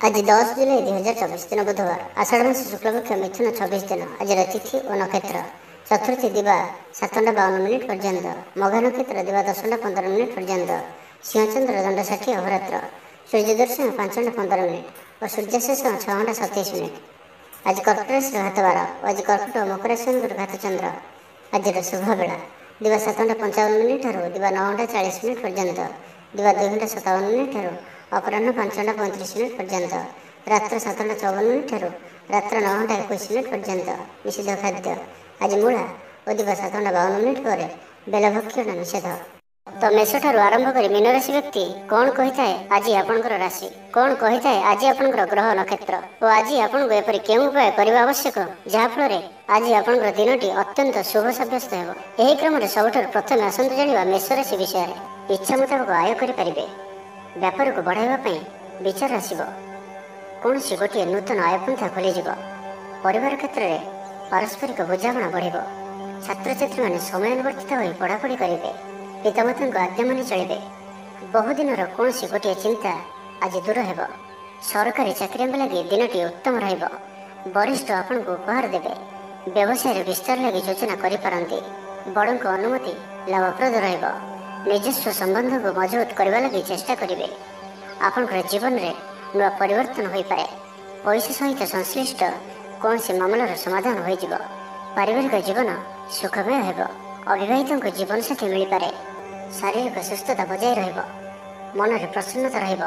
आज 10 जुलाई 2024 दिन बुधवार आषाढ़ मास शुक्लपक्ष मिथुन 26 दिन। आज तिथि और नक्षत्र चतुर्थी दिवा 7:52 पर्यंत, मघा नक्षत्र दिवा 10:15 पर्यंत, सिंहचंद्र दंड 60 अहोरात्र, सूर्य दर्शन 5:15 और सूर्याशेष 6:27। आज कर्कट राशि घात 12 और आज कर्कट और मकर राशि घात चंद्र। आज शुभ बेला दिवा 7:55 दिवा 9:40 पर्यंत, दिवा 2:57 अपराह्न 5:35 पर्यंत, रात्र 7:54 रात्र 9:21 पर्यंत। निषिद्ध खाद्य आज मूला और दिवा 7:52 पर बेलभक्षण निषेध। तो मेष ठारू आरंभ कर मीन राशि व्यक्ति कौन कही थाए आज आपणकर राशि, कौन कही थाए आज आपणकर ग्रह नक्षत्र और आज आपको एपरि केउं उपाय करने आवश्यक जहाँफल आज आपणकर दिनटी अत्यंत शुभ सब्यस्त हो। यही क्रम सबुठ प्रथम आसतु जाना मेष राशि विषय में। इच्छा मुताबक आय करें, व्यापार को बढ़ाई विचार आसब, कौन गोटे नूतन आयपंथा खोलीज, परिवार क्षेत्र में पारस्परिक बुझाणा बढ़, छात्र छात्री मैंने समयानुवर्तित हो पढ़ापढ़ी करेंगे, पितामाता को आज्ञा मानि चलिए। बहुदिन कौन गोटे चिंता आज दूर हो। सरकारी चाकरी लगे दिनटी उत्तम रहिब, वरिष्ठ आपन को उपहार देवे, व्यवसाय विस्तार लगी योजना करिपारंती, बड़ों को अनुमति लाभप्रद रहिब, निजस्व संबंध को मजबूत करने लगी चेष्टा करेंगे। आपनकर जीवन में नुआ परिवर्तन हो पाए, पैसा सहित संश्लिष्ट कौन सी मामलार समाधान हो, पारिवारिक जीवन सुखमय हो, अविवाहितों जीवन साथी मिल पारे, शारीरिक सुस्थता बजाय रहिब, मन में प्रसन्नता रहिब,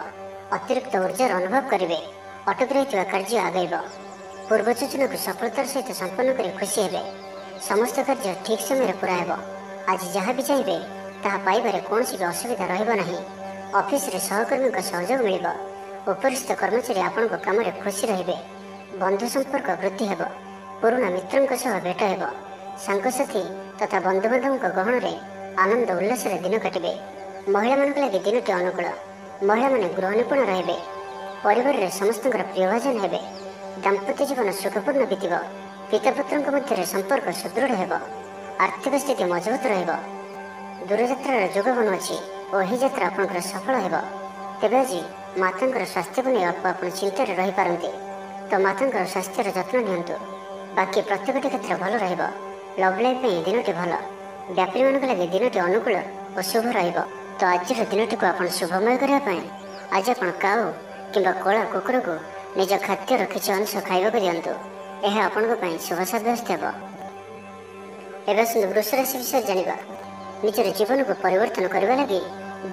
अतिरिक्त ऊर्जार अनुभव करेंगे, अटक रही कार्य आगेब, पूर्व योजना को सफलतार सहित संपन्न कर खुशी हेबे, समस्त कार्य ठीक समय पूरा हेब। आज जहाँ भी चाहिए ताहा पाइबारे कौन भी असुविधा रहिब नहीं। ऑफिस रे सहकर्मी का सहयोग मिल, उपरिस्थ कर्मचारी आपण को काम रे खुशी रहिबे, बंधु संपर्क वृद्धि हेब, पुराना मित्रों सह भेट हेब, सांगसाथी तथा बंधुबांधवों गहण रे आनंद उल्लास रे दिन काटिबे। महिला मानक लगे दिनटी अनुकूल, महिला माने गृह निपुण रहिबे, परिवार रे समस्तଙ୍କର प्रियभाजन हेबे, दाम्पत्य जीवन सुखपूर्ण बीतिब, पितापुत्रଙ୍କ मध्य संपर्क सुदृढ़ हेब, आर्थिक स्थिति मजबूत रहिब, दूरयात्रार जोग बनुअछि और यही यात्रा आपंकर सफल हेब। तेबे आज मातांकर स्वास्थ्य को नहीं अल्प आपण चिंतार रही पारंती, तो मातांकर स्वास्थ्यर जत्न नियंतु। बाकी प्रत्येकटी क्षेत्र भल रहिब। लव लाइफ में दिनटी भल, व्यापारी मानक लगे दिनटी अनुकूल और शुभ रहिब। तो आज दिनटी को आपण शुभमय करने आज आपण काऊ किंबा कला कुकुर को निज खाद्यर किसी अंश खाइबा दिंतु, यह आपण शुभ सब्यस्त हेब। एवं वृष राशि विषय जानिबा। निजर जीवन को परिवर्तन करने लगी,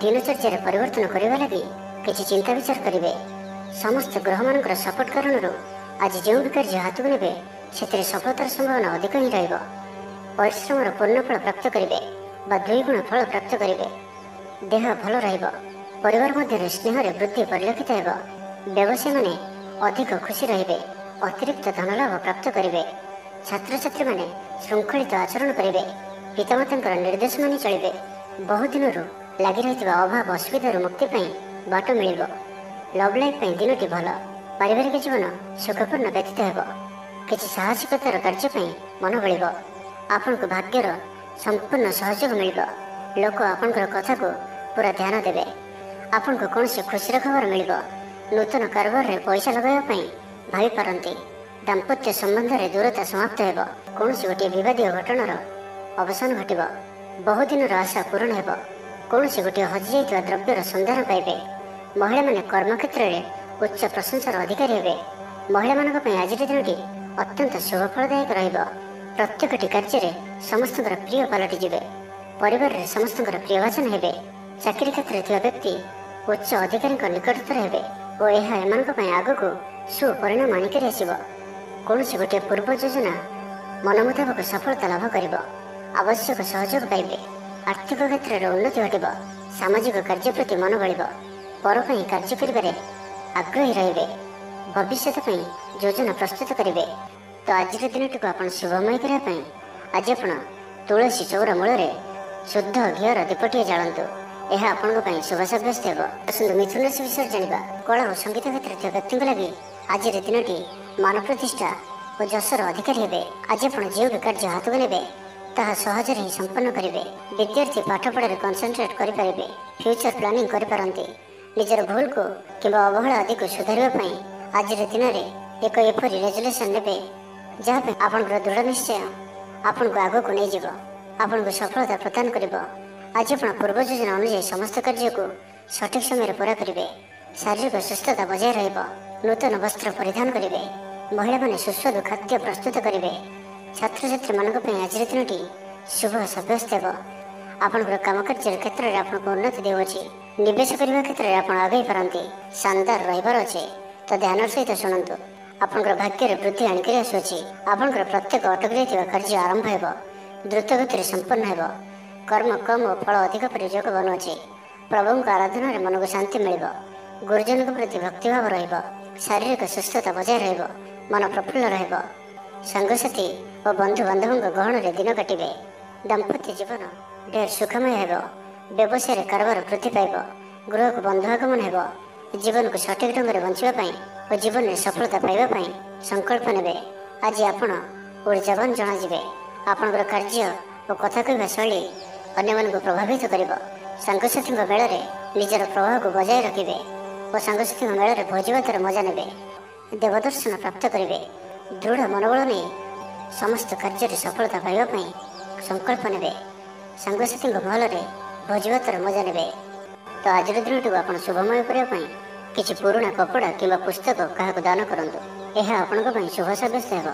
दिनचर्या परिवर्तन करने लगी किसी चिंता विचार करेंगे। समस्त ग्रह मान सपोर्ट कारण आज जो भी कार्य हाथ को ने से सफलतार संभावना अधिक ही रहिब। परिश्रम पूर्ण फल प्राप्त करेंगे बा द्विगुण फल प्राप्त करेंगे। देह भल रहिब, परिवार मध्य स्नेह वृद्धि परिलक्षित हेब, व्यवसाय माने अधिक खुशी रहिबे, अतिरिक्त धन लाभ प्राप्त करेंगे। छात्र छात्री माने श्रृंखलित आचरण करेंगे, पितामाता निर्देश मानि चलिए। बहुदिन लगी रही अभाव असुविधार मुक्ति बाट मिल। लव लाइफ दिनटी भल, पारिवारिक जीवन सुखपूर्ण व्यतीत हेब, किसी साहसिकतार कार्य मन बल, आपण को भाग्यर संपूर्ण सहयोग मिल, लोक आपणकर कथा को पूरा ध्यान देवे, आपण को कौन खुशी खबर मिल, नूतन कारोबार रे पैसा लगाइबा भाई पारंती, दाम्पत्य संबंध में दूरता समाप्त हेब, कौन गोटे विवादीय घटनार अवसान घटब, बहुदिन आशा पूर्ण हेब, कौन गोटे हजि जाइଥିବା द्रव्यर सन्धान पाइबे। महिला माने कर्म क्षेत्र में उच्च प्रशंसार अधिकारी हेबे। महिला मानक पई आज दिनटी अत्यंत शुभफलदायक रहिब। प्रत्येकटी कार्य में समस्त प्रिय पलटि जिवे, परिवार में समस्त प्रियभाजन हेबे। चाकरी क्षेत्र में व्यक्ति उच्च अधिकारी निकटतर हेबे और यह एमानक पई आगकू सुपरिणाम आनिकरी आसिब। कौन गोटे पूर्व योजना मन मुताबक सफलता लाभ करिब, आवश्यक सहयोग पाइबे, आर्थिक क्षेत्र में उन्नति घटिब, सामाजिक कार्य प्रति मन बल, पर कार्य करिबारे आग्रही रहिबे, भविष्य योजना प्रस्तुत करेंगे। तो आज दिनटी को आपण शुभमय करने आज आप तुलसी चौरा मूल शुद्ध घीर दीपटिए जालतु, यह आपण शुभ सब्यस्त हो। मिथुन राशि विषय जाना। कला और संगीत क्षेत्र व्यक्ति लगे आज दिनटी मान प्रतिष्ठा और जशर अधिकारी हेबे। आज आप जो भी कार्य हाथ को ने ताहा सहज ही संपन्न करेंगे। विद्यार्थी पाठपढ़ा कनसेंट्रेट करें, फ्यूचर प्लानिंग करें, निजर भूल को कि अवहेला आदि को सुधारने ଆଜିର ଦିନରେ ଏକ ଏପରି ରେଜୁଲେସନ୍ ନେବେ ଯାହା ପାଇଁ ଆପଣଙ୍କର ଦୃଢ଼ ନିଶ୍ଚୟ ଆପଣଙ୍କୁ ଆଗକୁ ନେଇଯିବ, ଆପଣଙ୍କୁ ସଫଳତା ପ୍ରଦାନ କରିବ। ଆଜି ଆପଣ ପୂର୍ବ ଯୋଜନା ଅନୁଯାୟୀ ସମସ୍ତ କାର୍ଯ୍ୟକୁ ସଠିକ୍ ସମୟରେ ପୁରା କରିବେ। ଶାରୀରିକ ସୁସ୍ଥତା ବଜାୟ ରହିବ। ନୂତନ ବସ୍ତ୍ର ପରିଧାନ କରିବେ। ମହିଳାମାନେ ସୁସ୍ୱାଦୁ ଖାଦ୍ୟ ପ୍ରସ୍ତୁତ କରିବେ। ଛାତ୍ରଛାତ୍ରୀମାନଙ୍କ ପାଇଁ ଆଜିର ଦିନଟି ଶୁଭ ସାବ୍ୟସ୍ତ ହେବ। ଆପଣଙ୍କର କାମକାର୍ଯ୍ୟ କ୍ଷେତ୍ରରେ ଆପଣଙ୍କୁ ଉନ୍ନତି ଦେଉଅଛି। ନିବେଶ କରିବା କ୍ଷେତ୍ରରେ ଆପଣ ଆଗେଇ ପାରନ୍ତି। ଶାନଦାର ରହିବାର ଅଛି, ତ ଧ୍ୟାନର ସହିତ ଶୁଣନ୍ତୁ। ଆପଣଙ୍କର ଭାଗ୍ୟରେ ବୃଦ୍ଧି ଆଣିକରି ଆସୁଅଛି। ଆପଣଙ୍କର ପ୍ରତ୍ୟେକ ଅଟକି ରହିଥିବା କାର୍ଯ୍ୟ ଆରମ୍ଭ ହେବ, ଦ୍ରୁତ ଗତିରେ ସମ୍ପନ୍ନ ହେବ। କର୍ମ କମ୍ ଓ ଫଳ ଅଧିକ ପରି ଯୋଗ ବନୁଅଛି। ପ୍ରଭୁଙ୍କ ଆରାଧନାରେ ମନକୁ ଶାନ୍ତି ମିଳିବ। ଗୁରୁଜନଙ୍କ ପ୍ରତି ଭକ୍ତିଭାବ ରହିବ। ଶାରୀରିକ ସୁସ୍ଥତା ବଜାୟ ରହିବ। ମନ ପ୍ରଫୁଲ୍ଲ ରହିବ। ସାଙ୍ଗସାଥୀ ଓ ବନ୍ଧୁବାନ୍ଧବଙ୍କ ଗହଣରେ ଦିନ କାଟିବେ। ଦାମ୍ପତ୍ୟ ଜୀବନ ଢେର ସୁଖମୟ ହେବ। ବ୍ୟବସାୟରେ କାରବାର ବୃଦ୍ଧି ପାଇବ। ଗୃହକୁ ବନ୍ଧୁ ଆଗମନ ହେବ। ଜୀବନକୁ ସଠିକ୍ ଢଙ୍ଗରେ ବଞ୍ଚିବା ପାଇଁ ଓ ଜୀବନରେ ସଫଳତା ପାଇବା ପାଇଁ ସଂକଳ୍ପ ନେବେ। ଆଜି ଆପଣ ଉର୍ଜାବାନ ଜଣାଯିବେ। ଆପଣଙ୍କର କାର୍ଯ୍ୟ ଓ କଥା କହିବା ଶୈଳୀ ଅନ୍ୟମାନଙ୍କୁ ପ୍ରଭାବିତ କରିବ। ସାଙ୍ଗସାଥୀଙ୍କ ମେଳରେ ନିଜର ପ୍ରଭାବକୁ ବଜାୟ ରଖିବେ ଓ ସାଙ୍ଗସାଥୀଙ୍କ ମେଳରେ ଭୋଜିଭାତର ମଜା ନେବେ। ଦେବଦର୍ଶନ ପ୍ରାପ୍ତ କରିବେ। ଦୃଢ଼ ମନୋବଳ ନେଇ ସମସ୍ତ କାର୍ଯ୍ୟରେ ସଫଳତା ପାଇବା ପାଇଁ ସଂକଳ୍ପ ନେବେ। ସାଙ୍ଗସାଥୀଙ୍କ ମହଲରେ ଭୋଜିଭାତର ମଜା ନେବେ। ତ ଆଜିର ଦିନଟିକୁ ଆପଣ ଶୁଭମୟ କରିବା ପାଇଁ କିଛି ପୁରୁଣା କପଡ଼ା କିମ୍ବା ପୁସ୍ତକ କାହାକୁ ଦାନ କରନ୍ତୁ। ଏହା ଆପଣଙ୍କ ପାଇଁ ଶୁଭ ସାବ୍ୟସ୍ତ ହେବ।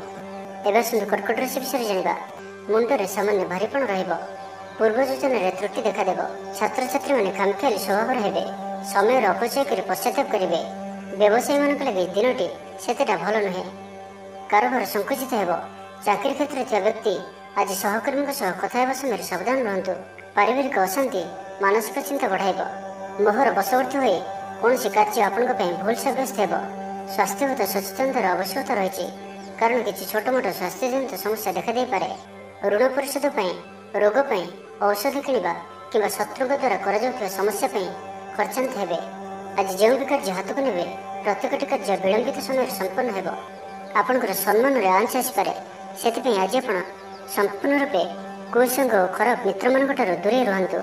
ଏବେ ଆସନ୍ତୁ କର୍କଟ ରାଶି ବିଷୟରେ ଜାଣିବା। ମୁଣ୍ଡରେ ସାମାନ୍ୟ ଭାରୀପଣ ରହିବ। ପୂର୍ବ ଯୋଜନାରେ ତ୍ରୁଟି ଦେଖାଦେବ। ଛାତ୍ରଛାତ୍ରୀମାନେ ଖାମଖିଆଲି ସ୍ୱଭାବର ହେବେ। ସମୟର ଅପଚୟ କରି ପଶ୍ଚାତାପ କରିବେ। ବ୍ୟବସାୟୀମାନଙ୍କ ଲାଗି ଦିନଟି ସେତେଟା ଭଲ ନୁହେଁ। କାରବାର ସଂକୁଚିତ ହେବ। ଚାକିରି କ୍ଷେତ୍ରରେ ଥିବା ବ୍ୟକ୍ତି ଆଜି ସହକର୍ମୀଙ୍କ ସହ କଥା ହେବା ସମୟରେ ସାବଧାନ ରୁହନ୍ତୁ। ପାରିବାରିକ ଅଶାନ୍ତି ମାନସିକ ଚିନ୍ତା ବଢ଼ାଇବ। ମୋହର ବଶବର୍ତ୍ତୀ ହୋଇ କୌଣସି କାର୍ଯ୍ୟ ଆପଣଙ୍କ ପାଇଁ ଭୁଲ ସାବ୍ୟସ୍ତ ହେବ। ସ୍ୱାସ୍ଥ୍ୟଗତ ସଚେତନତାର ଆବଶ୍ୟକତା ରହିଛି, କାରଣ କିଛି ଛୋଟମୋଟ ସ୍ୱାସ୍ଥ୍ୟଜନିତ ସମସ୍ୟା ଦେଖାଦେଇପାରେ। ଋଣ ପରିଶୋଧ ପାଇଁ, ରୋଗ ପାଇଁ ଔଷଧ କିଣିବା କିମ୍ବା ଶତ୍ରୁଙ୍କ ଦ୍ୱାରା କରାଯାଉଥିବା ସମସ୍ୟା ପାଇଁ ଖର୍ଚ୍ଚାନ୍ତ ହେବେ। ଆଜି ଯେଉଁ ବି କାର୍ଯ୍ୟ ହାତକୁ ନେବେ ପ୍ରତ୍ୟେକଟି କାର୍ଯ୍ୟ ବିଳମ୍ବିତ ସମୟରେ ସମ୍ପନ୍ନ ହେବ। ଆପଣଙ୍କର ସମ୍ମାନରେ ଆଞ୍ଚ ଆସିପାରେ। ସେଥିପାଇଁ ଆଜି ଆପଣ ସମ୍ପୂର୍ଣ୍ଣ ରୂପେ କୁସଙ୍ଗ ଓ ଖରାପ ମିତ୍ରମାନଙ୍କଠାରୁ ଦୂରେଇ ରୁହନ୍ତୁ,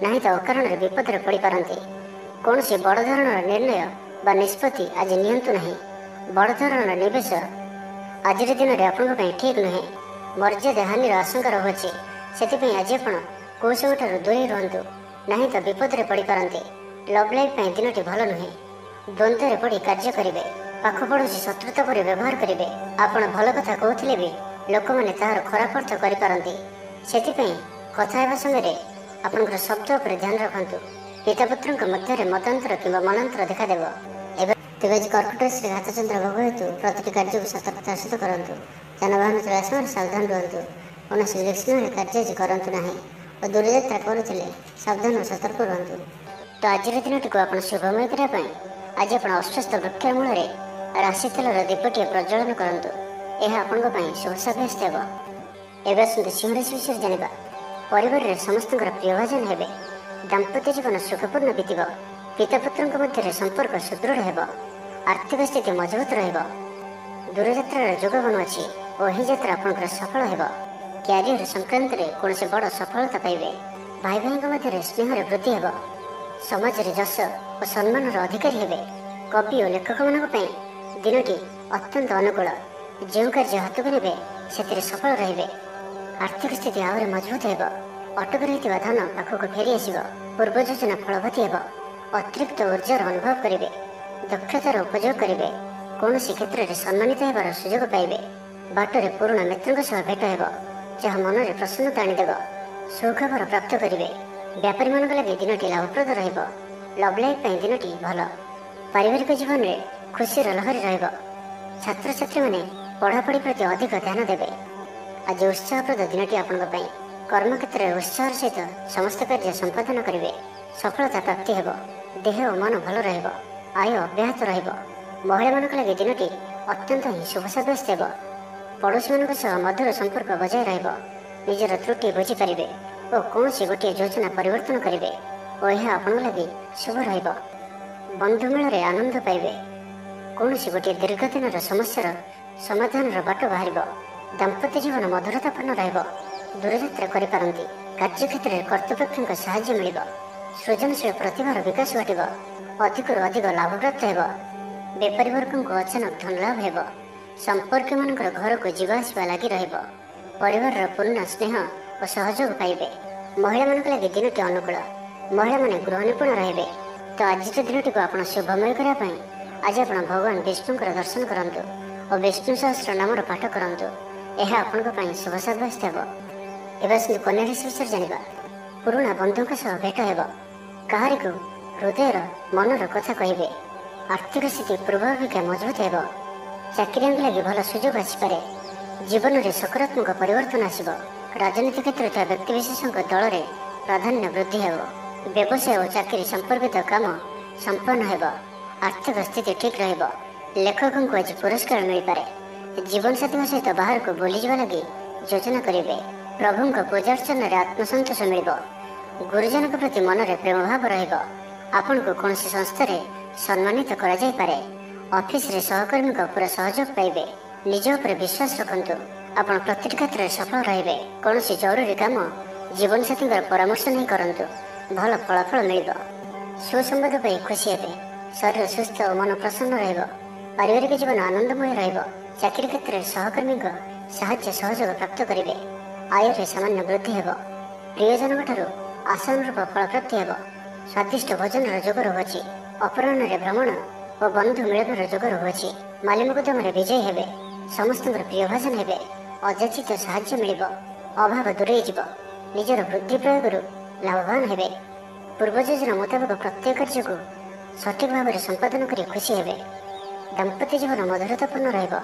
ନାହିଁ ତ ଅକାରଣରେ ବିପଦରେ ପଡ଼ିପାରନ୍ତି। କୌଣସି ବଡ଼ ଧରଣର ନିର୍ଣ୍ଣୟ ବା ନିଷ୍ପତ୍ତି ଆଜି ନିଅନ୍ତୁ ନାହିଁ। ବଡ଼ ଧରଣର ନିବେଶ ଆଜିର ଦିନରେ ଆପଣଙ୍କ ପାଇଁ ଠିକ୍ ନୁହେଁ। ମର୍ଯ୍ୟାଦା ହାନିର ଆଶଙ୍କା ରହୁଅଛି। ସେଥିପାଇଁ ଆଜି ଆପଣ କୁସଙ୍ଗଠାରୁ ଦୂରେଇ ରୁହନ୍ତୁ, ନାହିଁ ତ ବିପଦରେ ପଡ଼ିପାରନ୍ତି। ଲଭ୍ ଲାଇଫ୍ ପାଇଁ ଦିନଟି ଭଲ ନୁହେଁ। ଦ୍ୱନ୍ଦ୍ୱରେ ପଡ଼ି କାର୍ଯ୍ୟ କରିବେ। ପାଖ ପଡ଼ୋଶୀ ଶତ୍ରୁତା ପରି ବ୍ୟବହାର କରିବେ। ଆପଣ ଭଲ କଥା କହୁଥିଲେ ବି ଲୋକମାନେ ତାହାର ଖରାପ ଅର୍ଥ କରିପାରନ୍ତି। ସେଥିପାଇଁ କଥା ହେବା ସମୟରେ ଆପଣଙ୍କର ଶବ୍ଦ ଉପରେ ଧ୍ୟାନ ରଖନ୍ତୁ। ପିତାପୁତ୍ରଙ୍କ ମଧ୍ୟରେ ମତାନ୍ତର କିମ୍ବା ମନାନ୍ତର ଦେଖାଦେବ। ତେବେ ଆଜି କର୍କଟ ରାଶିରେ ଘାତଚନ୍ଦ୍ର ଭୋଗ ହେତୁ ପ୍ରତିଟି କାର୍ଯ୍ୟକୁ ସତର୍କତାର ସହିତ କରନ୍ତୁ। ଯାନବାହନ ଚଳାଇବା ସମୟରେ ସାବଧାନ ରୁହନ୍ତୁ। କୌଣସି ରିସ୍କ ନେଇ କାର୍ଯ୍ୟ ଆଜି କରନ୍ତୁ ନାହିଁ ଓ ଦୂରଯାତ୍ରା କରୁଥିଲେ ସାବଧାନ ଓ ସତର୍କ ରୁହନ୍ତୁ। ତ ଆଜିର ଦିନଟିକୁ ଆପଣ ଶୁଭମୟ କରିବା ପାଇଁ ଆଜି ଆପଣ ଅଶ୍ୱସ୍ଥ ବୃକ୍ଷ ମୂଳରେ ରାଶି ତେଲର ଦୀପଟିଏ ପ୍ରଜ୍ୱଳନ କରନ୍ତୁ। ଏହା ଆପଣଙ୍କ ପାଇଁ ଶୁଭ ସାବ୍ୟସ୍ତ ହେବ। ଏବେ ଆସନ୍ତୁ ସିଂହ ରାଶି ବିଷୟରେ ଜାଣିବା। ପରିବାରରେ ସମସ୍ତଙ୍କର ପ୍ରିୟଭାଜନ ହେବେ। ଦାମ୍ପତ୍ୟ ଜୀବନ ସୁଖପୂର୍ଣ୍ଣ ବିତିବ। ପିତାପୁତ୍ରଙ୍କ ମଧ୍ୟରେ ସମ୍ପର୍କ ସୁଦୃଢ଼ ହେବ। ଆର୍ଥିକ ସ୍ଥିତି ମଜବୁତ ରହିବ। ଦୂରଯାତ୍ରାର ଯୋଗ ବନୁଅଛି ଓ ଏହି ଯାତ୍ରା ଆପଣଙ୍କର ସଫଳ ହେବ। କ୍ୟାରିୟର ସଂକ୍ରାନ୍ତରେ କୌଣସି ବଡ଼ ସଫଳତା ପାଇବେ। ଭାଇ ଭାଇଙ୍କ ମଧ୍ୟରେ ସ୍ନେହରେ ବୃଦ୍ଧି ହେବ। ସମାଜରେ ଯଶ ଓ ସମ୍ମାନର ଅଧିକାରୀ ହେବେ। କବି ଓ ଲେଖକମାନଙ୍କ ପାଇଁ ଦିନଟି ଅତ୍ୟନ୍ତ ଅନୁକୂଳ। ଯେଉଁ କାର୍ଯ୍ୟ ହାତକୁ ନେବେ ସେଥିରେ ସଫଳ ରହିବେ। ଆର୍ଥିକ ସ୍ଥିତି ଆହୁରି ମଜବୁତ ହେବ। ଅଟକି ରହିଥିବା ଧନ ପାଖକୁ ଫେରି ଆସିବ। ପୂର୍ବ ଯୋଜନା ଫଳବତୀ ହେବ। ଅତିରିକ୍ତ ଉର୍ଜାର ଅନୁଭବ କରିବେ। ଦକ୍ଷତାର ଉପଯୋଗ କରିବେ। କୌଣସି କ୍ଷେତ୍ରରେ ସମ୍ମାନିତ ହେବାର ସୁଯୋଗ ପାଇବେ। ବାଟରେ ପୁରୁଣା ମିତ୍ରଙ୍କ ସହ ଭେଟ ହେବ, ଯାହା ମନରେ ପ୍ରସନ୍ନତା ଆଣିଦେବ। ସୁଖବର ପ୍ରାପ୍ତ କରିବେ। ବ୍ୟାପାରୀମାନଙ୍କ ଲାଗି ଦିନଟି ଲାଭପ୍ରଦ ରହିବ। ଲଭ୍ ଲାଇଫ୍ ପାଇଁ ଦିନଟି ଭଲ। ପାରିବାରିକ ଜୀବନରେ ଖୁସିର ଲହରୀ ରହିବ। ଛାତ୍ରଛାତ୍ରୀମାନେ ପଢ଼ାପଢ଼ି ପ୍ରତି ଅଧିକ ଧ୍ୟାନ ଦେବେ। ଆଜି ଉତ୍ସାହପ୍ରଦ ଦିନଟି ଆପଣଙ୍କ ପାଇଁ। କର୍ମକ୍ଷେତ୍ରରେ ଉତ୍ସାହର ସହିତ ସମସ୍ତ କାର୍ଯ୍ୟ ସମ୍ପାଦନ କରିବେ। ସଫଳତା ପ୍ରାପ୍ତି ହେବ। ଦେହ ଓ ମନ ଭଲ ରହିବ। ଆୟ ଅବ୍ୟାହତ ରହିବ। ମହିଳାମାନଙ୍କ ଲାଗି ଦିନଟି ଅତ୍ୟନ୍ତ ହିଁ ଶୁଭ ସାବ୍ୟସ୍ତ ହେବ। ପଡ଼ୋଶୀମାନଙ୍କ ସହ ମଧୁର ସମ୍ପର୍କ ବଜାୟ ରହିବ। ନିଜର ତ୍ରୁଟି ବୁଝିପାରିବେ ଓ କୌଣସି ଗୋଟିଏ ଯୋଜନା ପରିବର୍ତ୍ତନ କରିବେ ଓ ଏହା ଆପଣଙ୍କ ଲାଗି ଶୁଭ ରହିବ। ବନ୍ଧୁମେଳରେ ଆନନ୍ଦ ପାଇବେ। କୌଣସି ଗୋଟିଏ ଦୀର୍ଘ ଦିନର ସମସ୍ୟାର ସମାଧାନର ବାଟ ବାହାରିବ। ଦାମ୍ପତ୍ୟ ଜୀବନ ମଧୁରତାପୂର୍ଣ୍ଣ ରହିବ। ଦୂରଯାତ୍ରା କରିପାରନ୍ତି। କାର୍ଯ୍ୟକ୍ଷେତ୍ରରେ କର୍ତ୍ତୃପକ୍ଷଙ୍କ ସାହାଯ୍ୟ ମିଳିବ। ସୃଜନଶୀଳ ପ୍ରତିଭାର ବିକାଶ ଘଟିବ। ଅଧିକରୁ ଅଧିକ ଲାଭପ୍ରାପ୍ତ ହେବ। ବେପାରୀ ବର୍ଗଙ୍କୁ ଅଚାନକ ଧନଲାଭ ହେବ। ସମ୍ପର୍କୀୟମାନଙ୍କର ଘରକୁ ଯିବା ଆସିବା ଲାଗି ରହିବ। ପରିବାରର ପୂର୍ଣ୍ଣ ସ୍ନେହ ଓ ସହଯୋଗ ପାଇବେ। ମହିଳାମାନଙ୍କ ଲାଗି ଦିନଟି ଅନୁକୂଳ। ମହିଳାମାନେ ଗୃହ ନିପୁଣ ରହିବେ। ତ ଆଜିର ଦିନଟିକୁ ଆପଣ ଶୁଭମୟ କରିବା ପାଇଁ ଆଜି ଆପଣ ଭଗବାନ ବିଷ୍ଣୁଙ୍କର ଦର୍ଶନ କରନ୍ତୁ ଓ ବିଷ୍ଣୁ ସହସ୍ର ନାମର ପାଠ କରନ୍ତୁ। ଏହା ଆପଣଙ୍କ ପାଇଁ ଶୁଭ ସାବ୍ୟସ୍ତ ହେବ। ଏବେ ଆସନ୍ତୁ କନ୍ୟା ରାଶି ବିଷୟରେ ଜାଣିବା। ପୁରୁଣା ବନ୍ଧୁଙ୍କ ସହ ଭେଟ ହେବ। କାହାରିକୁ ହୃଦୟର ମନର କଥା କହିବେ। ଆର୍ଥିକ ସ୍ଥିତି ପୂର୍ବ ଅପେକ୍ଷା ମଜବୁତ ହେବ। ଚାକିରିଆଙ୍କ ଲାଗି ଭଲ ସୁଯୋଗ ଆସିପାରେ। ଜୀବନରେ ସକାରାତ୍ମକ ପରିବର୍ତ୍ତନ ଆସିବ। ରାଜନୀତି କ୍ଷେତ୍ରରେ ଥିବା ବ୍ୟକ୍ତିବିଶେଷଙ୍କ ଦଳରେ ପ୍ରାଧାନ୍ୟ ବୃଦ୍ଧି ହେବ। ବ୍ୟବସାୟ ଓ ଚାକିରି ସମ୍ପର୍କିତ କାମ ସମ୍ପନ୍ନ ହେବ। ଆର୍ଥିକ ସ୍ଥିତି ଠିକ୍ ରହିବ। ଲେଖକଙ୍କୁ ଆଜି ପୁରସ୍କାର ମିଳିପାରେ। ଜୀବନସାଥୀଙ୍କ ସହିତ ବାହାରକୁ ବୁଲିଯିବା ଲାଗି ଯୋଜନା କରିବେ। ପ୍ରଭୁଙ୍କ ପୂଜାର୍ଚ୍ଚନାରେ ଆତ୍ମସନ୍ତୋଷ ମିଳିବ। ଗୁରୁଜନଙ୍କ ପ୍ରତି ମନରେ ପ୍ରେମ ଭାବ ରହିବ। ଆପଣଙ୍କୁ କୌଣସି ସଂସ୍ଥାରେ ସମ୍ମାନିତ କରାଯାଇପାରେ। ଅଫିସରେ ସହକର୍ମୀଙ୍କ ପୁରା ସହଯୋଗ ପାଇବେ। ନିଜ ଉପରେ ବିଶ୍ୱାସ ରଖନ୍ତୁ। ଆପଣ ପ୍ରତିଟି କ୍ଷେତ୍ରରେ ସଫଳ ରହିବେ। କୌଣସି ଜରୁରୀ କାମ ଜୀବନସାଥୀଙ୍କର ପରାମର୍ଶ ନେଇ କରନ୍ତୁ। ଭଲ ଫଳାଫଳ ମିଳିବ। ସୁସମ୍ବାଦ ପାଇ ଖୁସି ହେବେ। ଶରୀର ସୁସ୍ଥ ଓ ମନ ପ୍ରସନ୍ନ ରହିବ। ପାରିବାରିକ ଜୀବନ ଆନନ୍ଦମୟ ରହିବ। ଚାକିରି କ୍ଷେତ୍ରରେ ସହକର୍ମୀଙ୍କ ସାହାଯ୍ୟ ସହଯୋଗ ପ୍ରାପ୍ତ କରିବେ। ଆୟରେ ସାମାନ୍ୟ ବୃଦ୍ଧି ହେବ। ପ୍ରିୟଜନଙ୍କଠାରୁ ଆଶାନୁରୂପ ଫଳପ୍ରାପ୍ତି ହେବ। ସ୍ୱାଦିଷ୍ଟ ଭୋଜନର ଯୋଗ ରହୁଅଛି। ଅପରାହ୍ନରେ ଭ୍ରମଣ ଓ ବନ୍ଧୁ ମିଳନର ଯୋଗ ରହୁଅଛି। ମାଲିମୁକଦ୍ଦମାରେ ବିଜୟୀ ହେବେ। ସମସ୍ତଙ୍କର ପ୍ରିୟଭାଜନ ହେବେ। ଅଯାଚିତ ସାହାଯ୍ୟ ମିଳିବ। ଅଭାବ ଦୂରେଇ ଯିବ। ନିଜର ବୁଦ୍ଧି ପ୍ରୟୋଗରୁ ଲାଭବାନ ହେବେ। ପୂର୍ବ ଯୋଜନା ମୁତାବକ ପ୍ରତ୍ୟେକ କାର୍ଯ୍ୟକୁ ସଠିକ୍ ଭାବରେ ସମ୍ପାଦନ କରି ଖୁସି ହେବେ। ଦାମ୍ପତ୍ୟ ଜୀବନ ମଧୁରତାପୂର୍ଣ୍ଣ ରହିବ।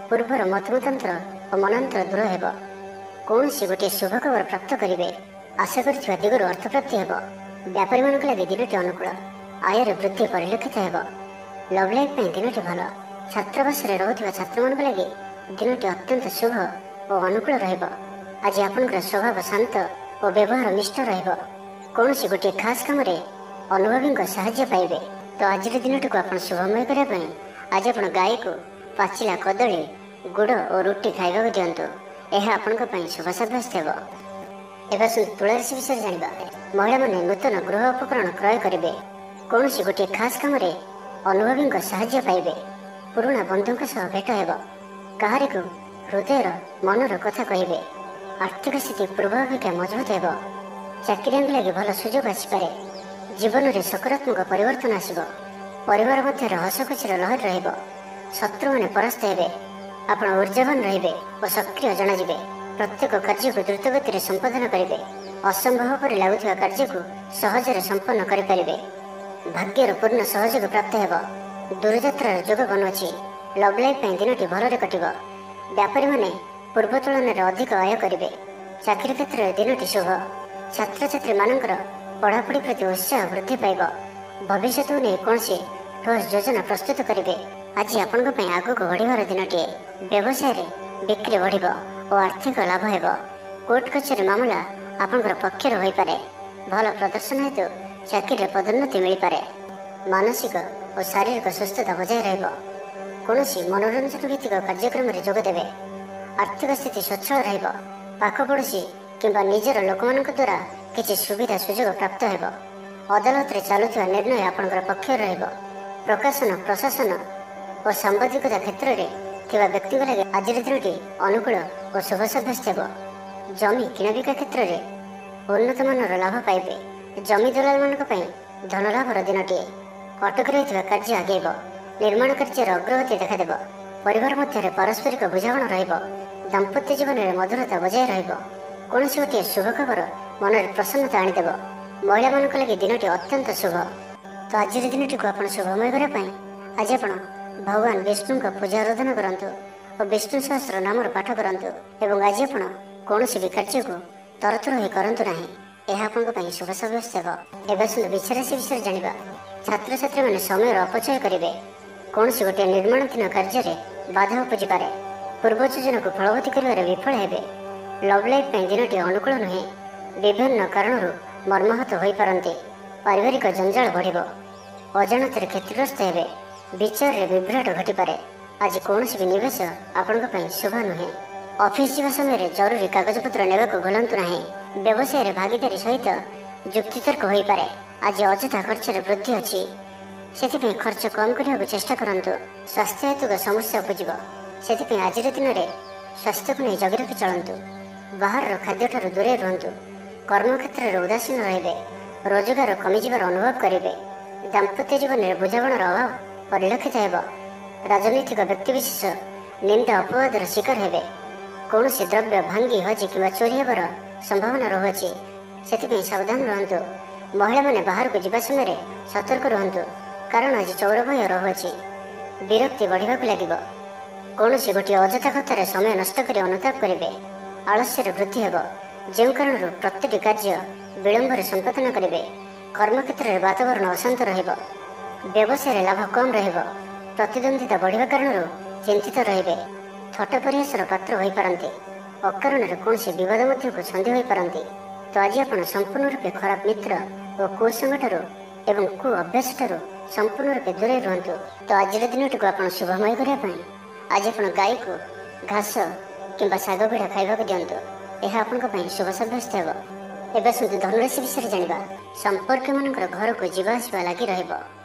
ପୂର୍ବର ମତମତାନ୍ତର ଓ ମନାନ୍ତର ଦୂର ହେବ। କୌଣସି ଗୋଟିଏ ଶୁଭ ଖବର ପ୍ରାପ୍ତ କରିବେ। ଆଶା କରିଥିବା ଦିଗରୁ ଅର୍ଥପ୍ରାପ୍ତି ହେବ। ବ୍ୟାପାରୀମାନଙ୍କ ଲାଗି ଦିନଟି ଅନୁକୂଳ। ଆୟରେ ବୃଦ୍ଧି ପରିଲକ୍ଷିତ ହେବ। ଲଭ୍ ଲାଇଫ୍ ପାଇଁ ଦିନଟି ଭଲ। ଛାତ୍ରାବାସରେ ରହୁଥିବା ଛାତ୍ରମାନଙ୍କ ଲାଗି ଦିନଟି ଅତ୍ୟନ୍ତ ଶୁଭ ଓ ଅନୁକୂଳ ରହିବ। ଆଜି ଆପଣଙ୍କର ସ୍ୱଭାବ ଶାନ୍ତ ଓ ବ୍ୟବହାର ମିଷ୍ଟ ରହିବ। କୌଣସି ଗୋଟିଏ ଖାସ୍ କାମରେ ଅନୁଭବୀଙ୍କ ସାହାଯ୍ୟ ପାଇବେ। ତ ଆଜିର ଦିନଟିକୁ ଆପଣ ଶୁଭମୟ କରିବା ପାଇଁ ଆଜି ଆପଣ ଗାଈକୁ ପାଚିଲା କଦଳୀ, ଗୁଡ଼ ଓ ରୁଟି ଖାଇବାକୁ ଦିଅନ୍ତୁ। ଏହା ଆପଣଙ୍କ ପାଇଁ ଶୁଭ ସାବ୍ୟସ୍ତ ହେବ। ଏବେ ଆସନ୍ତୁ ତୁଳା ରାଶି ବିଷୟରେ ଜାଣିବା। ମହିଳାମାନେ ନୂତନ ଗୃହ ଉପକରଣ କ୍ରୟ କରିବେ। କୌଣସି ଗୋଟିଏ ଖାସ୍ କାମରେ ଅନୁଭବୀଙ୍କ ସାହାଯ୍ୟ ପାଇବେ। ପୁରୁଣା ବନ୍ଧୁଙ୍କ ସହ ଭେଟ ହେବ। କାହାରିକୁ ହୃଦୟର ମନର କଥା କହିବେ। ଆର୍ଥିକ ସ୍ଥିତି ପୂର୍ବ ଅପେକ୍ଷା ମଜବୁତ ହେବ। ଚାକିରିଆଙ୍କ ଲାଗି ଭଲ ସୁଯୋଗ ଆସିପାରେ। ଜୀବନରେ ସକାରାତ୍ମକ ପରିବର୍ତ୍ତନ ଆସିବ। ପରିବାର ମଧ୍ୟରେ ହସଖୁସିର ଲହରୀ ରହିବ। ଶତ୍ରୁମାନେ ପରାସ୍ତ ହେବେ। ଆପଣ ଉର୍ଜାବାନ ରହିବେ ଓ ସକ୍ରିୟ ଜଣାଯିବେ। ପ୍ରତ୍ୟେକ କାର୍ଯ୍ୟକୁ ଦ୍ରୁତ ଗତିରେ ସମ୍ପାଦନ କରିବେ। ଅସମ୍ଭବ ପରି ଲାଗୁଥିବା କାର୍ଯ୍ୟକୁ ସହଜରେ ସମ୍ପନ୍ନ କରିପାରିବେ। ଭାଗ୍ୟର ପୂର୍ଣ୍ଣ ସହଯୋଗ ପ୍ରାପ୍ତ ହେବ। ଦୂରଯାତ୍ରାର ଯୋଗ ବନୁଅଛି। ଲଭ୍ ଲାଇଫ୍ ପାଇଁ ଦିନଟି ଭଲରେ କଟିବ। ବ୍ୟାପାରୀମାନେ ପୂର୍ବ ତୁଳନାରେ ଅଧିକ ଆୟ କରିବେ। ଚାକିରି କ୍ଷେତ୍ରରେ ଦିନଟି ଶୁଭ। ଛାତ୍ରଛାତ୍ରୀମାନଙ୍କର ପଢ଼ାପଢ଼ି ପ୍ରତି ଉତ୍ସାହ ବୃଦ୍ଧି ପାଇବ। ଭବିଷ୍ୟତକୁ ନେଇ କୌଣସି ଠୋସ୍ ଯୋଜନା ପ୍ରସ୍ତୁତ କରିବେ। ଆଜି ଆପଣଙ୍କ ପାଇଁ ଆଗକୁ ବଢ଼ିବାର ଦିନଟିଏ। ବ୍ୟବସାୟରେ ବିକ୍ରି ବଢ଼ିବ ଓ ଆର୍ଥିକ ଲାଭ ହେବ। କୋର୍ଟ କଚେରୀ ମାମଲା ଆପଣଙ୍କର ପକ୍ଷରେ ହୋଇପାରେ। ଭଲ ପ୍ରଦର୍ଶନ ହେତୁ ଚାକିରିରେ ପଦୋନ୍ନତି ମିଳିପାରେ। ମାନସିକ ଓ ଶାରୀରିକ ସୁସ୍ଥତା ବଜାୟ ରହିବ। କୌଣସି ମନୋରଞ୍ଜନ ଭିତ୍ତିକ କାର୍ଯ୍ୟକ୍ରମରେ ଯୋଗ ଦେବେ। ଆର୍ଥିକ ସ୍ଥିତି ସ୍ୱଚ୍ଛଳ ରହିବ। ପାଖ ପଡ଼ୋଶୀ କିମ୍ବା ନିଜର ଲୋକମାନଙ୍କ ଦ୍ୱାରା କିଛି ସୁବିଧା ସୁଯୋଗ ପ୍ରାପ୍ତ ହେବ। ଅଦାଲତରେ ଚାଲୁଥିବା ନିର୍ଣ୍ଣୟ ଆପଣଙ୍କର ପକ୍ଷରେ ରହିବ। ପ୍ରକାଶନ, ପ୍ରଶାସନ ଓ ସାମ୍ବାଦିକତା କ୍ଷେତ୍ରରେ ଥିବା ବ୍ୟକ୍ତିଙ୍କ ଲାଗି ଆଜିର ଦିନଟି ଅନୁକୂଳ ଓ ଶୁଭ ସାବ୍ୟସ୍ତ ହେବ। ଜମି କିଣାବିକା କ୍ଷେତ୍ରରେ ଉନ୍ନତମାନର ଲାଭ ପାଇବେ। ଜମି ଦଲାଲମାନଙ୍କ ପାଇଁ ଧନଲାଭର ଦିନଟିଏ। ଅଟକି ରହିଥିବା କାର୍ଯ୍ୟ ଆଗେଇବ। ନିର୍ମାଣ କାର୍ଯ୍ୟର ଅଗ୍ରଗତି ଦେଖାଦେବ। ପରିବାର ମଧ୍ୟରେ ପାରସ୍ପରିକ ବୁଝାମଣା ରହିବ। ଦାମ୍ପତ୍ୟ ଜୀବନରେ ମଧୁରତା ବଜାୟ ରହିବ। କୌଣସି ଗୋଟିଏ ଶୁଭ ଖବର ମନରେ ପ୍ରସନ୍ନତା ଆଣିଦେବ। ମହିଳାମାନଙ୍କ ଲାଗି ଦିନଟି ଅତ୍ୟନ୍ତ ଶୁଭ। ତ ଆଜିର ଦିନଟିକୁ ଆପଣ ଶୁଭମୟ କରିବା ପାଇଁ ଆଜି ଆପଣ ଭଗବାନ ବିଷ୍ଣୁଙ୍କ ପୂଜା ଆରାଧନା କରନ୍ତୁ ଓ ବିଷ୍ଣୁ ସହସ୍ର ନାମର ପାଠ କରନ୍ତୁ। ଏବଂ ଆଜି ଆପଣ କୌଣସି ବି କାର୍ଯ୍ୟକୁ ତରତର ହୋଇ କରନ୍ତୁ ନାହିଁ। ଏହା ଆପଣଙ୍କ ପାଇଁ ଶୁଭ ସାବ୍ୟସ୍ତ ହେବ। ଏବେ ଆସନ୍ତୁ ବିଛା ରାଶି ବିଷୟରେ ଜାଣିବା। ଛାତ୍ରଛାତ୍ରୀମାନେ ସମୟର ଅପଚୟ କରିବେ। କୌଣସି ଗୋଟିଏ ନିର୍ମାଣାଧୀନ କାର୍ଯ୍ୟରେ ବାଧା ଉପୁଜିପାରେ। ପୂର୍ବ ଯୋଜନାକୁ ଫଳବତୀ କରିବାରେ ବିଫଳ ହେବେ। ଲଭ୍ ଲାଇଫ୍ ପାଇଁ ଦିନଟି ଅନୁକୂଳ ନୁହେଁ। ବିଭିନ୍ନ କାରଣରୁ ମର୍ମାହତ ହୋଇପାରନ୍ତି। ପାରିବାରିକ ଜଞ୍ଜାଳ ବଢ଼ିବ। ଅଜାଣତରେ କ୍ଷତିଗ୍ରସ୍ତ ହେବେ। ବିଚାରରେ ବିଭ୍ରାଟ ଘଟିପାରେ। ଆଜି କୌଣସି ବି ନିବେଶ ଆପଣଙ୍କ ପାଇଁ ଶୁଭ ନୁହେଁ। ଅଫିସ୍ ଯିବା ସମୟରେ ଜରୁରୀ କାଗଜପତ୍ର ନେବାକୁ ଭୁଲନ୍ତୁ ନାହିଁ। ବ୍ୟବସାୟରେ ଭାଗିଦାରୀ ସହିତ ଯୁକ୍ତିତର୍କ ହୋଇପାରେ। ଆଜି ଅଯଥା ଖର୍ଚ୍ଚରେ ବୃଦ୍ଧି ଅଛି। ସେଥିପାଇଁ ଖର୍ଚ୍ଚ କମ୍ କରିବାକୁ ଚେଷ୍ଟା କରନ୍ତୁ। ସ୍ୱାସ୍ଥ୍ୟ ହେତୁକ ସମସ୍ୟା ଉପୁଜିବ। ସେଥିପାଇଁ ଆଜିର ଦିନରେ ସ୍ୱାସ୍ଥ୍ୟକୁ ନେଇ ଜଗି ରଖି ଚଳନ୍ତୁ। ବାହାରର ଖାଦ୍ୟଠାରୁ ଦୂରେଇ ରୁହନ୍ତୁ। କର୍ମକ୍ଷେତ୍ରରେ ଉଦାସୀନ ରହିବେ। ରୋଜଗାର କମିଯିବାର ଅନୁଭବ କରିବେ। ଦାମ୍ପତ୍ୟ ଜୀବନରେ ବୁଝାମଣାର ଅଭାବ ପରିଲକ୍ଷିତ ହେବ। ରାଜନୈତିକ ବ୍ୟକ୍ତିବିଶେଷ ନିନ୍ଦା ଅପବାଦର ଶିକାର ହେବେ। କୌଣସି ଦ୍ରବ୍ୟ ଭାଙ୍ଗି ହଜି କିମ୍ବା ଚୋରି ହେବାର ସମ୍ଭାବନା ରହୁଅଛି। ସେଥିପାଇଁ ସାବଧାନ ରୁହନ୍ତୁ। ମହିଳାମାନେ ବାହାରକୁ ଯିବା ସମୟରେ ସତର୍କ ରୁହନ୍ତୁ, କାରଣ ଆଜି ଚୋର ଭୟ ରହୁଅଛି। ବିରକ୍ତି ବଢ଼ିବାକୁ ଲାଗିବ। କୌଣସି ଗୋଟିଏ ଅଯଥା କଥାରେ ସମୟ ନଷ୍ଟ କରି ଅନୁତାପ କରିବେ। ଆଳସ୍ୟରେ ବୃଦ୍ଧି ହେବ, ଯେଉଁ କାରଣରୁ ପ୍ରତିଟି କାର୍ଯ୍ୟ ବିଳମ୍ବରେ ସମ୍ପାଦନ କରିବେ। କର୍ମକ୍ଷେତ୍ରରେ ବାତାବରଣ ଅଶାନ୍ତ ରହିବ। ବ୍ୟବସାୟରେ ଲାଭ କମ୍ ରହିବ। ପ୍ରତିଦ୍ୱନ୍ଦିତା ବଢ଼ିବା କାରଣରୁ ଚିନ୍ତିତ ରହିବେ। ଥଟ୍ଟା ପରିହାସର ପାତ୍ର ହୋଇପାରନ୍ତି। ଅକାରଣରେ କୌଣସି ବିବାଦ ମଧ୍ୟକୁ ଛନ୍ଦି ହୋଇପାରନ୍ତି। ତ ଆଜି ଆପଣ ସମ୍ପୂର୍ଣ୍ଣ ରୂପେ ଖରାପ ମିତ୍ର ଓ କୁସଙ୍ଗଠାରୁ ଏବଂ କୁ ଅଭ୍ୟାସଠାରୁ ସମ୍ପୂର୍ଣ୍ଣ ରୂପେ ଦୂରେଇ ରୁହନ୍ତୁ। ତ ଆଜିର ଦିନଟିକୁ ଆପଣ ଶୁଭମୟ କରିବା ପାଇଁ ଆଜି ଆପଣ ଗାଈକୁ ଘାସ କିମ୍ବା ଶାଗ ପିଢ଼ା ଖାଇବାକୁ ଦିଅନ୍ତୁ। ଏହା ଆପଣଙ୍କ ପାଇଁ ଶୁଭ ସାବ୍ୟସ୍ତ ହେବ। ଏବେ ଆସନ୍ତୁ ଧନୁରାଶି ବିଷୟରେ ଜାଣିବା। ସମ୍ପର୍କୀୟମାନଙ୍କର ଘରକୁ ଯିବା ଆସିବା ଲାଗି ରହିବ।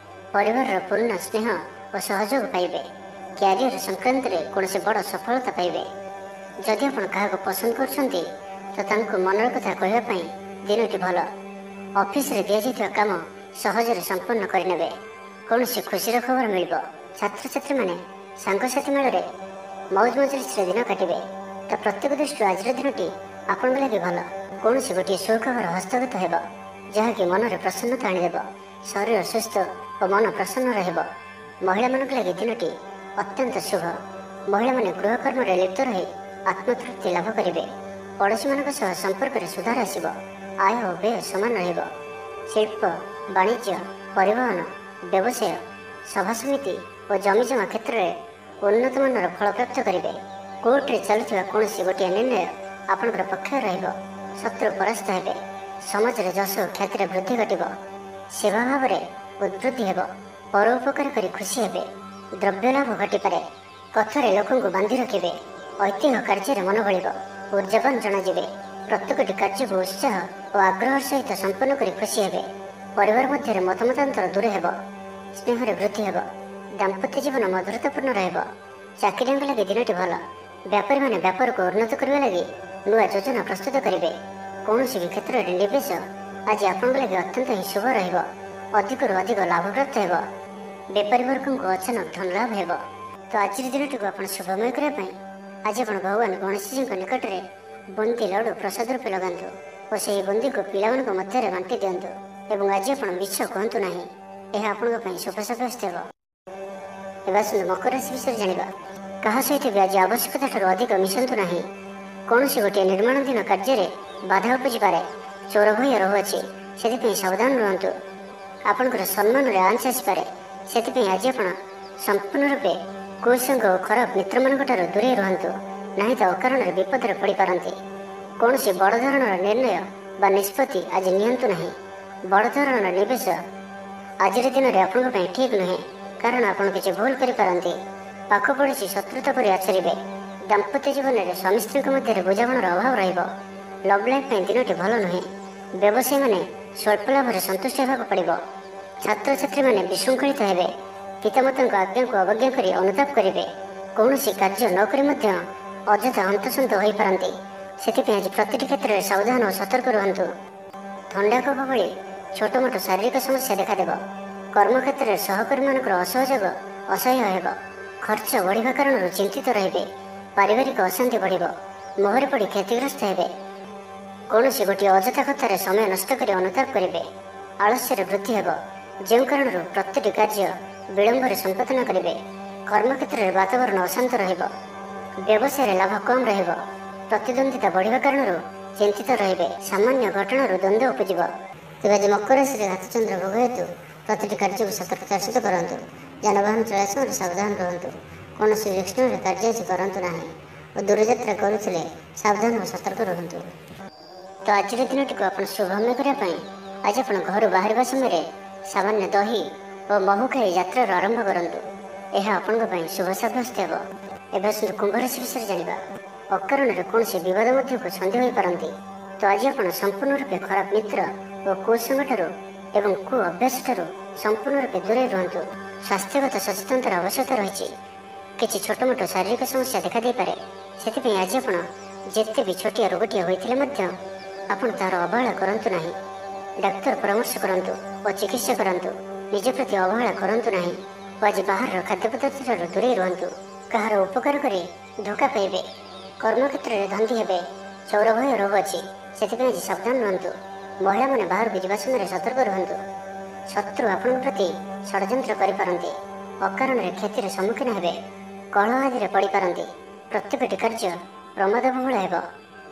ପରିବାରର ପୂର୍ଣ୍ଣ ସ୍ନେହ ଓ ସହଯୋଗ ପାଇବେ। କ୍ୟାରିୟର ସଂକ୍ରାନ୍ତରେ କୌଣସି ବଡ଼ ସଫଳତା ପାଇବେ। ଯଦି ଆପଣ କାହାକୁ ପସନ୍ଦ କରୁଛନ୍ତି ତ ତାଙ୍କୁ ମନର କଥା କହିବା ପାଇଁ ଦିନଟି ଭଲ। ଅଫିସରେ ଦିଆଯାଇଥିବା କାମ ସହଜରେ ସମ୍ପନ୍ନ କରିନେବେ। କୌଣସି ଖୁସିର ଖବର ମିଳିବ। ଛାତ୍ରଛାତ୍ରୀମାନେ ସାଙ୍ଗସାଥି ମେଳରେ ମୌଜ ମଜଲିସରେ ଦିନ କାଟିବେ। ତ ପ୍ରତ୍ୟେକ ଦୃଷ୍ଟିରୁ ଆଜିର ଦିନଟି ଆପଣଙ୍କ ଲାଗି ଭଲ। କୌଣସି ଗୋଟିଏ ସୁଖବର ହସ୍ତଗତ ହେବ, ଯାହାକି ମନରେ ପ୍ରସନ୍ନତା ଆଣିଦେବ। ଶରୀର ସୁସ୍ଥ ଓ ମନ ପ୍ରସନ୍ନ ରହିବ। ମହିଳାମାନଙ୍କ ଲାଗି ଦିନଟି ଅତ୍ୟନ୍ତ ଶୁଭ। ମହିଳାମାନେ ଗୃହକର୍ମରେ ଲିପ୍ତ ରହି ଆତ୍ମତୃପ୍ତି ଲାଭ କରିବେ। ପଡ଼ୋଶୀମାନଙ୍କ ସହ ସମ୍ପର୍କରେ ସୁଧାର ଆସିବ। ଆୟ ଓ ବ୍ୟୟ ସମାନ ରହିବ। ଶିଳ୍ପ, ବାଣିଜ୍ୟ, ପରିବହନ, ବ୍ୟବସାୟ, ସଭାସମିତି ଓ ଜମିଜମା କ୍ଷେତ୍ରରେ ଉନ୍ନତମାନର ଫଳପ୍ରାପ୍ତ କରିବେ। କୋର୍ଟରେ ଚାଲୁଥିବା କୌଣସି ଗୋଟିଏ ନିର୍ଣ୍ଣୟ ଆପଣଙ୍କର ପକ୍ଷରେ ରହିବ। ଶତ୍ରୁ ପରାସ୍ତ ହେବେ। ସମାଜରେ ଯଶ ଓ ଖ୍ୟାତିର ବୃଦ୍ଧି ଘଟିବ। ସେବା ଭାବରେ ଉଦ୍ବୃଦ୍ଧି ହେବ। ପର ଉପକାର କରି ଖୁସି ହେବେ। ଦ୍ରବ୍ୟ ଲାଭ ଘଟିପାରେ। କଥାରେ ଲୋକଙ୍କୁ ବାନ୍ଧି ରଖିବେ। ଐତିହ୍ୟ କାର୍ଯ୍ୟରେ ମନ ବଳିବ। ଉର୍ଜାବାନ ଜଣାଯିବେ। ପ୍ରତ୍ୟେକଟି କାର୍ଯ୍ୟକୁ ଉତ୍ସାହ ଓ ଆଗ୍ରହର ସହିତ ସମ୍ପନ୍ନ କରି ଖୁସି ହେବେ। ପରିବାର ମଧ୍ୟରେ ମତମତାନ୍ତର ଦୂର ହେବ। ସ୍ନେହରେ ବୃଦ୍ଧି ହେବ। ଦାମ୍ପତ୍ୟ ଜୀବନ ମଧୁରତାପୂର୍ଣ୍ଣ ରହିବ। ଚାକିରିଆଙ୍କ ଲାଗି ଦିନଟି ଭଲ। ବ୍ୟାପାରୀମାନେ ବ୍ୟାପାରକୁ ଉନ୍ନତ କରିବା ଲାଗି ନୂଆ ଯୋଜନା ପ୍ରସ୍ତୁତ କରିବେ। କୌଣସି ବି କ୍ଷେତ୍ରରେ ନିବେଶ ଆଜି ଆପଣଙ୍କ ଲାଗି ଅତ୍ୟନ୍ତ ହିଁ ଶୁଭ ରହିବ। ଅଧିକରୁ ଅଧିକ ଲାଭପ୍ରାପ୍ତ ହେବ। ବେପାରୀ ବର୍ଗଙ୍କୁ ଅଚାନକ ଧନ ଲାଭ ହେବ। ତ ଆଜିର ଦିନଟିକୁ ଆପଣ ଶୁଭମୟ କରିବା ପାଇଁ ଆଜି ଆପଣ ଭଗବାନ ଗଣେଶଜୀଙ୍କ ନିକଟରେ ବୁନ୍ଦି ଲଡ଼ୁ ପ୍ରସାଦ ରୂପେ ଲଗାନ୍ତୁ ଓ ସେହି ବୁନ୍ଦିକୁ ପିଲାମାନଙ୍କ ମଧ୍ୟରେ ବାଣ୍ଟି ଦିଅନ୍ତୁ। ଏବଂ ଆଜି ଆପଣ ମିଛ କୁହନ୍ତୁ ନାହିଁ। ଏହା ଆପଣଙ୍କ ପାଇଁ ଶୁଭ ସାବ୍ୟସ୍ତ ହେବ। ଏବେ ଆସନ୍ତୁ ମକର ରାଶି ବିଷୟରେ ଜାଣିବା। କାହା ସହିତ ବି ଆଜି ଆବଶ୍ୟକତା ଠାରୁ ଅଧିକ ମିଶନ୍ତୁ ନାହିଁ। କୌଣସି ଗୋଟିଏ ନିର୍ମାଣାଧୀନ କାର୍ଯ୍ୟରେ ବାଧା ଉପୁଜିପାରେ। ଚୋର ଭୟ ରହୁଅଛି। ସେଥିପାଇଁ ସାବଧାନ ରୁହନ୍ତୁ। ଆପଣଙ୍କର ସମ୍ମାନରେ ଆଞ୍ଚ ଆସିପାରେ। ସେଥିପାଇଁ ଆଜି ଆପଣ ସମ୍ପୂର୍ଣ୍ଣ ରୂପେ କୁସଙ୍ଗ ଓ ଖରାପ ମିତ୍ରମାନଙ୍କଠାରୁ ଦୂରେଇ ରୁହନ୍ତୁ, ନାହିଁ ତ ଅକାରଣରେ ବିପଦରେ ପଡ଼ିପାରନ୍ତି। କୌଣସି ବଡ଼ ଧରଣର ନିର୍ଣ୍ଣୟ ବା ନିଷ୍ପତ୍ତି ଆଜି ନିଅନ୍ତୁ ନାହିଁ। ବଡ଼ ଧରଣର ନିବେଶ ଆଜିର ଦିନରେ ଆପଣଙ୍କ ପାଇଁ ଠିକ୍ ନୁହେଁ, କାରଣ ଆପଣ କିଛି ଭୁଲ କରିପାରନ୍ତି। ପାଖ ପଡ଼ୋଶୀ ଶତ୍ରୁତା ପରି ଆଚରିବେ। ଦାମ୍ପତ୍ୟ ଜୀବନରେ ସ୍ୱାମୀ ସ୍ତ୍ରୀଙ୍କ ମଧ୍ୟରେ ବୁଝାମଣାର ଅଭାବ ରହିବ। ଲଭ୍ ଲାଇଫ୍ ପାଇଁ ଦିନଟି ଭଲ ନୁହେଁ। ବ୍ୟବସାୟୀମାନେ ସ୍ୱଳ୍ପ ଲାଭରେ ସନ୍ତୁଷ୍ଟ ହେବାକୁ ପଡ଼ିବ। ଛାତ୍ରଛାତ୍ରୀମାନେ ବିଶୃଙ୍ଖଳିତ ହେବେ। ପିତାମାତାଙ୍କ ଆଜ୍ଞାକୁ ଅବଜ୍ଞା କରି ଅନୁତାପ କରିବେ। କୌଣସି କାର୍ଯ୍ୟ ନ କରି ମଧ୍ୟ ଅଯଥା ହନ୍ତସନ୍ତ ହୋଇପାରନ୍ତି। ସେଥିପାଇଁ ଆଜି ପ୍ରତିଟି କ୍ଷେତ୍ରରେ ସାବଧାନ ଓ ସତର୍କ ରୁହନ୍ତୁ। ଥଣ୍ଡା କଫ ଭଳି ଛୋଟମୋଟ ଶାରୀରିକ ସମସ୍ୟା ଦେଖାଦେବ। କର୍ମକ୍ଷେତ୍ରରେ ସହକର୍ମୀମାନଙ୍କର ଅସହଯୋଗ ଅସହ୍ୟ ହେବ। ଖର୍ଚ୍ଚ ବଢ଼ିବା କାରଣରୁ ଚିନ୍ତିତ ରହିବେ। ପାରିବାରିକ ଅଶାନ୍ତି ବଢ଼ିବ। ମୋହରେ ପଡ଼ି କ୍ଷତିଗ୍ରସ୍ତ ହେବେ। କୌଣସି ଗୋଟିଏ ଅଯଥା କଥାରେ ସମୟ ନଷ୍ଟ କରି ଅନୁତାପ କରିବେ। ଆଳସ୍ୟରେ ବୃଦ୍ଧି ହେବ, ଯେଉଁ କାରଣରୁ ପ୍ରତିଟି କାର୍ଯ୍ୟ ବିଳମ୍ବରେ ସମ୍ପାଦନ କରିବେ। କର୍ମକ୍ଷେତ୍ରରେ ବାତାବରଣ ଅଶାନ୍ତ ରହିବ। ବ୍ୟବସାୟରେ ଲାଭ କମ୍ ରହିବ। ପ୍ରତିଦ୍ୱନ୍ଦିତା ବଢ଼ିବା କାରଣରୁ ଚିନ୍ତିତ ରହିବେ। ସାମାନ୍ୟ ଘଟଣାରୁ ଦ୍ୱନ୍ଦ୍ୱ ଉପୁଜିବ। ତେବେ ଆଜି ମକର ରାଶିରେ ରାତିଚନ୍ଦ୍ର ଭୋଗ ହେତୁ ପ୍ରତିଟି କାର୍ଯ୍ୟକୁ ସତର୍କତାର ସହିତ କରନ୍ତୁ। ଯାନବାହନ ଚଳାଇବା ସମୟରେ ସାବଧାନ ରୁହନ୍ତୁ। କୌଣସି ରିକ୍ସରେ କାର୍ଯ୍ୟ ଆଜି କରନ୍ତୁ ନାହିଁ ଓ ଦୂରଯାତ୍ରା କରୁଥିଲେ ସାବଧାନ ଓ ସତର୍କ ରୁହନ୍ତୁ। ତ ଆଜିର ଦିନଟିକୁ ଆପଣ ଶୁଭମୟ କରିବା ପାଇଁ ଆଜି ଆପଣ ଘରୁ ବାହାରିବା ସମୟରେ ସାମାନ୍ୟ ଦହି ଓ ମହୁ ଖାଇ ଯାତ୍ରାର ଆରମ୍ଭ କରନ୍ତୁ। ଏହା ଆପଣଙ୍କ ପାଇଁ ଶୁଭ ସାବ୍ୟସ୍ତ ହେବ। ଏବେ ଆସନ୍ତୁ କୁମ୍ଭ ରାଶି ବିଷୟରେ ଜାଣିବା। ଅକାରଣରେ କୌଣସି ବିବାଦ ମଧ୍ୟକୁ ଛନ୍ଦି ହୋଇପାରନ୍ତି। ତ ଆଜି ଆପଣ ସମ୍ପୂର୍ଣ୍ଣ ରୂପେ ଖରାପ ମିତ୍ର ଓ କୁସଙ୍ଗଠାରୁ ଏବଂ କୁ ଅଭ୍ୟାସଠାରୁ संपूर्ण रूपे दूरे रुहतु। स्वास्थ्यगत सचेतनतार आवश्यकता रही। किसी छोटमोट शारीरिक समस्या देखा दे पारे, से आज आप जिते भी छोटिया रोगटिए होते आपण तार अवहेला करंतु नहीं। डाक्तर परामर्श करंतु और चिकित्सा करंतु। निज प्रति अवहेला करंतु नहीं। आज बाहर खाद्य पदार्थ दूरे रुहतु। कहार उपकार करे धोखा पाइबे, कर्मक्षेत्र में धंदी हेबे, चौरभय रोग अच्छी से आज सावधान रुहतु। महिला मैंने बाहर को जावा समय सतर्क रुहतु। शत्रु आपण प्रति षड्यंत्र करिपारंती, अकारण क्षतिर सम्मुखीन हेबे, कलह आदि पड़ पारंती। प्रत्येकटी कार्य प्रमादबहुल हेब।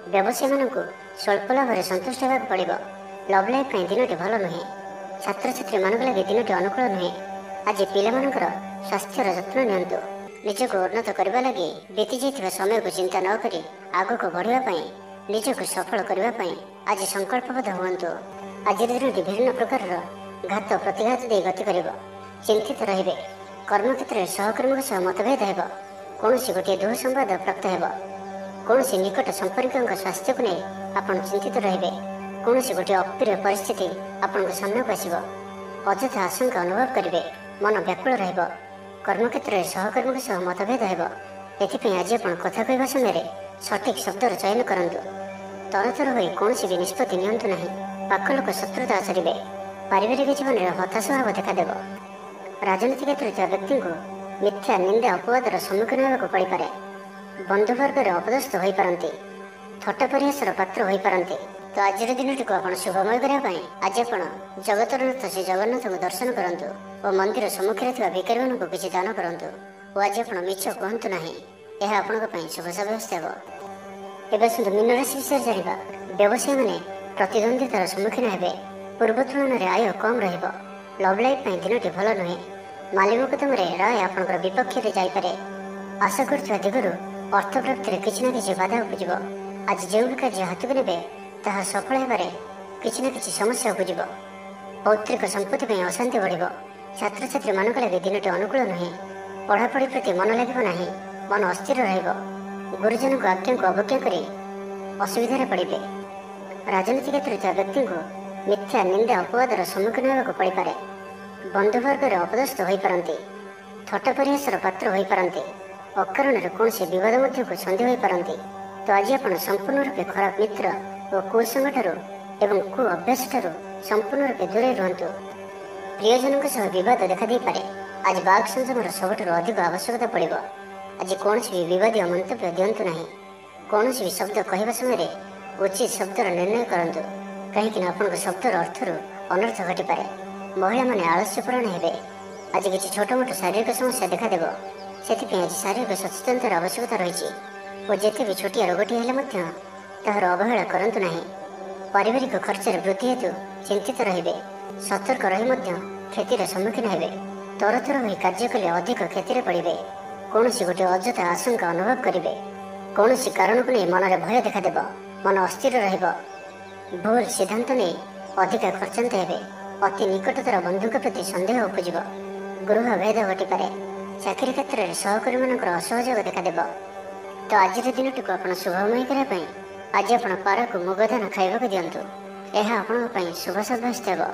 व्यवसायी मानक स्वल्प लाभ सन्तुष्ट होगा पड़ो। लव लाइफ दिनटी भल नुहे। छात्र छात्री मान लगे दिनटी अनुकूल नुहे। आज पिलामानकर स्वास्थ्यर जत्न नियंतु। निजक उन्नत करने लगी बीती जाइଥିବା समय को चिंता न करी आगक बढ़ापी निजक सफल करने आज संकल्पबद्ध हुअन्तु। आज दिनटी विभिन्न प्रकार घात प्रतिघात दे गति कर। चिंतित रहिबे। कर्मक्षेत्र में सहकर्मी सह मतभेद हेब। कौन गोटे दुःसंवाद प्राप्त हेब। कौन निकट संपर्क स्वास्थ्य को नहीं आपन चिंतित रहिबे। कौन गोटे अप्रिय परिस्थिति आपण सामना को आसब। अଯଥା आशंका अनुभव करेंगे। मन व्याकुल रहिब। कर्मक्षेत्र में सहकर्मी सह मतभेद हेब। एथिपाई आज आप कथा कहवा समय सठिक शब्दर चयन करंतु। तरतर हो कौन भी निष्पत्ति नियंतु नहीं। पाख लोक शत्रुता आचरिबे। पारिवारिक जीवन में हताश भाव देखादेव। राजनीति क्षेत्र व्यक्ति को मिथ्या निंदा अपवादर सम्मुखीन होगा पड़ पारे। बंधुवर्ग अपदस्थ हो पारती, थट्टा परिहासर पात्र हो पारती। तो आज दिनटी को आप शुभमय करने आज आप जगतरनाथ श्री जगन्नाथ को दर्शन करूँ और मंदिर सम्मुखें भिकारी मान को किसी दान करूँ। और आज आप मिछ कहतु ना, यह आपण शुभ साब्यस्त हो। एवं मीन राशि विषय जाना। व्यवसायी मैंने प्रतिद्वंदितार सम्मुखीन हे। पूर्व तुलन में आय कम रहिब। लव लाइफ दिनटी भल नुहे। माली मुकदम राय आपंकर विपक्ष जापे। आशा कर दिगरू अर्थ प्राप्ति किसी न किसी बाधा उपज। आज जो भी कार्य हाथ को ने ताहा सफल होबारे किसी न किसी समस्या उपज। पौत्रिक संपत्ति अशांति बढ़। छात्र छात्री मान लगे दिनटी अनुकूल नुहे। पढ़ापढ़ी प्रति मन लगे ना, मन अस्थिर रहिब। गुरुजन को आज्ञा को अवज्ञा कर असुविधा पड़े। राजनीति क्षेत्र व्यक्ति को मिथ्या निंदा अपवादर सम्मुखीन होगा पड़ पारे। बंधुवर्ग अपदस्थ हो पारती, थट्टा परिहासर पात्र हो पारती। अकारण कौन बद को सन्देह हो पारती। तो आज आप संपूर्ण रूपे खराब मित्र और कुसंग एवं कु अभ्यास ठार संपूर्ण रूपे दूरे रुहतु। प्रियजन बद देखा दे पारे। आज बाघ संयमर सबुठ अधिक आवश्यकता पड़ो। आज कौन भी विवादीय मंतव्य दिंतु ना। कौन भी शब्द कहवा समय उचित शब्दर निर्णय करूँ, कहीं आपण शब्दर अर्थर अनर्थ घटी पारे। महिला मैंने आलस्यपरायण हे। आज किसी छोटमोट शारीरिक समस्या देखादेव। से आज शारीरिक सचेतनतार आवश्यकता रही। और जिते भी छोटिया रोगटी हेले तार अवहेला करंतु नहीं। पारिवारिक खर्चर वृद्धि हेतु चिंतित रहिबे। सतर्क रही क्षतिर सम्मुखीन हेबे। तरतर हो कार्य कले अधिक क्षतिर पड़े। कौन गोटे अଯଥା आशंका अनुभव करेंगे। कौन कारण को नहीं मन में भय देखादेव। मन अस्थिर रहिब। भूल सिद्धांत नहीं अधिक खर्चांत हे। अति निकटतर बंधु प्रति सन्देह उपज। गृह भेद घटी पारे। चाकरी क्षेत्र में सहकर्मी मान असहयोग देखादेव। तो आज दिनटी को आप शुभमय करने आज आप पार को मुगदान खाइबा दिंतु। यह आपण शुभ साब्यस्त हो।